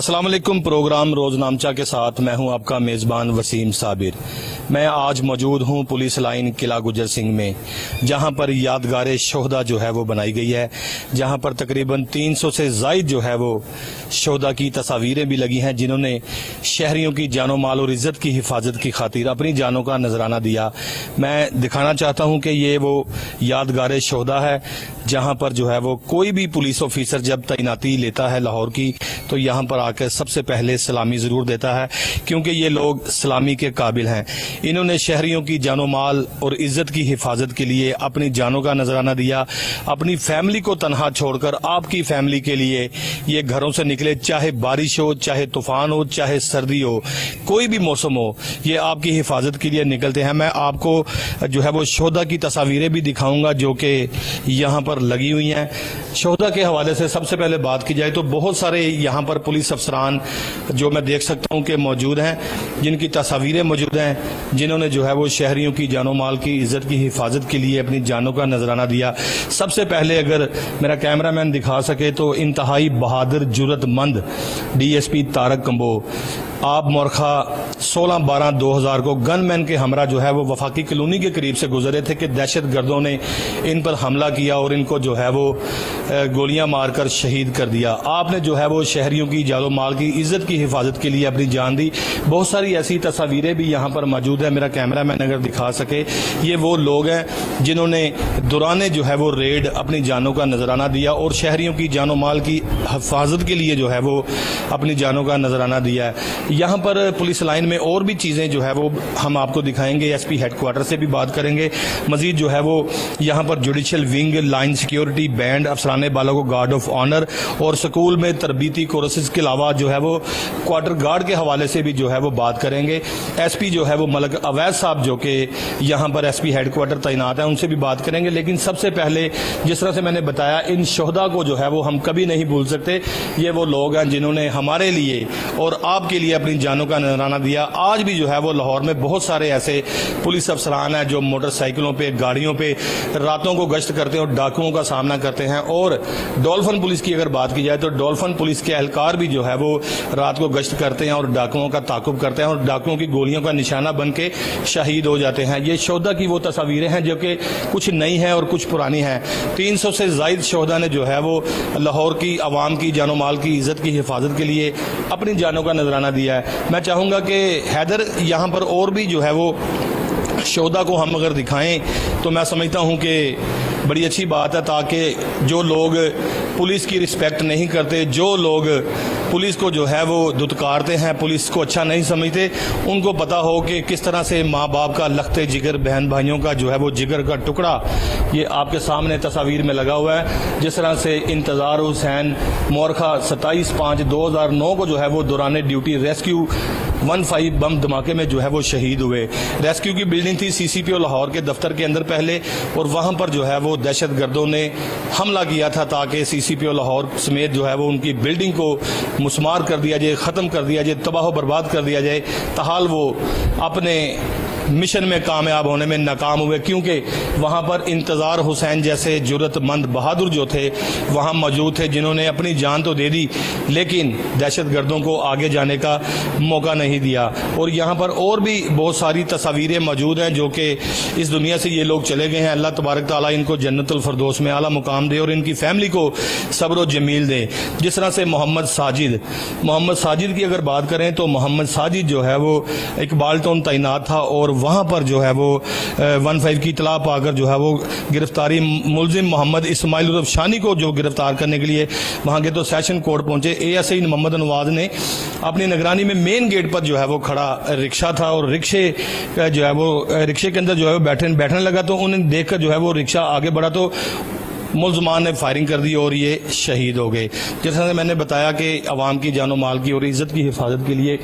अस्सलाम वालेकुम। प्रोग्राम रोजनामचा के साथ मैं हूं आपका मेज़बान वसीम साबिर। मैं आज मौजूद हूं पुलिस लाइन किला गुजर सिंह में, जहां पर यादगार शोहदा जो है वो बनाई गई है, जहां पर तकरीबन 300 से ज़ायद जो है वो शोहदा की तस्वीरें भी लगी हैं, जिन्होंने शहरियों की जानो माल और इज़्ज़त की हिफाजत की खातिर अपनी जानों का नजराना दिया। मैं दिखाना चाहता हूं कि ये वो यादगार शोहदा है जहां पर जो है वो कोई भी पुलिस ऑफिसर जब तैनाती लेता है लाहौर की, तो यहाँ पर आकर सबसे पहले सलामी जरूर देता है, क्योंकि ये लोग सलामी के काबिल हैं। इन्होंने शहरियों की जानो माल और इज्जत की हिफाजत के लिए अपनी जानों का नजराना दिया। अपनी फैमिली को तनहा छोड़कर आपकी फैमिली के लिए ये घरों से निकले, चाहे बारिश हो, चाहे तूफान हो, चाहे सर्दी हो, कोई भी मौसम हो, ये आपकी हिफाजत के लिए निकलते हैं। मैं आपको जो है वो शोहदा की तस्वीरें भी दिखाऊंगा जो कि यहाँ पर लगी हुई हैं। शोहदा के हवाले से सबसे पहले बात की जाए तो बहुत सारे यहाँ पर पुलिस अफसरान जो मैं देख सकता हूँ कि मौजूद हैं, जिनकी तस्वीरें मौजूद हैं, जिन्होंने जो है वो शहरियों की जानो माल की इज्जत की हिफाजत के लिए अपनी जानों का नजराना दिया। सबसे पहले अगर मेरा कैमरामैन दिखा सके तो इंतहाई बहादुर जुर्रतमंद DSP तारक कंबो आप मोरखा 16/12/2000 को गनमैन के हमरा जो है वो वफाकी कॉलोनी के करीब से गुजरे थे कि दहशत गर्दों ने इन पर हमला किया और इनको जो है वो गोलियां मारकर शहीद कर दिया। आपने जो है वो शहरियों की जानो माल की इज्जत की हिफाजत के लिए अपनी जान दी। बहुत सारी ऐसी तस्वीरें भी यहाँ पर मौजूद है, मेरा कैमरामैन अगर दिखा सके। ये वो लोग हैं जिन्होंने दौरान जो है वो रेड अपनी जानों का नजराना दिया और शहरियों की जानो माल की हिफाजत के लिए जो है वो अपनी जानों का नजराना दिया है। यहाँ पर पुलिस लाइन में और भी चीज़ें जो है वो हम आपको दिखाएंगे। SP हेडक्वार्टर से भी बात करेंगे। मजीद जो है वो यहाँ पर judicial wing, line security band, अफसरान बाला को गार्ड ऑफ ऑनर और स्कूल में तरबीती कोर्सेज के अलावा जो है वो क्वार्टर गार्ड के हवाले से भी जो है वो बात करेंगे। SP जो है वो मलक अवैध साहब जो कि यहाँ पर SP हेडक्वार्टर तैनात है, उनसे भी बात करेंगे। लेकिन सबसे पहले जिस तरह से मैंने बताया, इन शोहदा को जो है वो हम कभी नहीं भूल सकते। ये वो लोग हैं जिन्होंने हमारे लिए और आपके लिए अपनी जानों का नजराना दिया। आज भी जो है वो लाहौर में बहुत सारे ऐसे पुलिस अफसरान हैं जो मोटरसाइकिलों पे, गाड़ियों पे रातों को गश्त करते हैं और डाकुओं का सामना करते हैं। और डॉल्फिन पुलिस की अगर बात की जाए तो डॉल्फिन पुलिस के एहलकार भी जो है वो रात को गश्त करते हैं और डाकुओं का ताकुब करते हैं और डाकुओं की गोलियों का निशाना बन के शहीद हो जाते हैं। ये शोहदा की वो तस्वीरें हैं जो कि कुछ नई हैं और कुछ पुरानी हैं। 300 से जायद शोहदा ने जो है वो लाहौर की आवाम की जानो माल की इज्जत की हिफाजत के लिए अपनी जानों का नजराना दिया है। मैं चाहूंगा कि हैदर यहाँ पर और भी जो है वो शोहदा को हम अगर दिखाएं तो मैं समझता हूं कि बड़ी अच्छी बात है, ताकि जो लोग पुलिस की रिस्पेक्ट नहीं करते, जो लोग पुलिस को जो है वो दुत्कारते हैं, पुलिस को अच्छा नहीं समझते, उनको पता हो कि किस तरह से माँ बाप का लखते जिगर, बहन भाइयों का जो है वो जिगर का टुकड़ा ये आपके सामने तस्वीर में लगा हुआ है। जिस तरह से इंतजार हुसैन मोरखा 27/5/2009 को जो है वो दौरान ड्यूटी रेस्क्यू 15 बम धमाके में जो है वो शहीद हुए। रेस्क्यू की बिल्डिंग थी CCPO लाहौर के दफ्तर के अंदर पहले, और वहां पर जो है वो दहशत गर्दों ने हमला किया था ताकि CCPO लाहौर समेत जो है वो उनकी बिल्डिंग को मुस्मार कर दिया जाए, ख़त्म कर दिया जाए, तबाह बर्बाद कर दिया जाए। ताहाल वो अपने मिशन में कामयाब होने में नाकाम हुए, क्योंकि वहां पर इंतजार हुसैन जैसे जुर्रतमंद बहादुर जो थे वहां मौजूद थे, जिन्होंने अपनी जान तो दे दी लेकिन दहशत गर्दों को आगे जाने का मौका नहीं दिया। और यहाँ पर और भी बहुत सारी तस्वीरें मौजूद हैं जो कि इस दुनिया से ये लोग चले गए हैं। अल्लाह तबारक ताला इनको जन्नतुल फरदौस में आला मुकाम दे और इनकी फैमिली को सब्र व जमील दे। जिस तरह से मोहम्मद साजिद की अगर बात करें तो मोहम्मद साजिद जो है वो इकबाल टाउन तैनात था और वहां पर जो है वो 15 की इतला पाकर जो है वो गिरफ्तारी मुलजिम मोहम्मद इस्माइल उर्फ शानी को जो गिरफ्तार करने के लिए वहां के तो सेशन कोर्ट पहुंचे। ASI मोहम्मद नवाज ने अपनी निगरानी में मेन गेट पर जो है वो खड़ा रिक्शा था और रिक्शे जो है वो रिक्शे के अंदर जो है वो बैठने लगा, तो उन्हें देखकर जो है वो रिक्शा आगे बढ़ा तो मुल्ज़मान ने फायरिंग कर दी और ये शहीद हो गए। जैसा मैंने बताया कि अवाम की जानो माल की और इज्जत की हिफाजत के लिए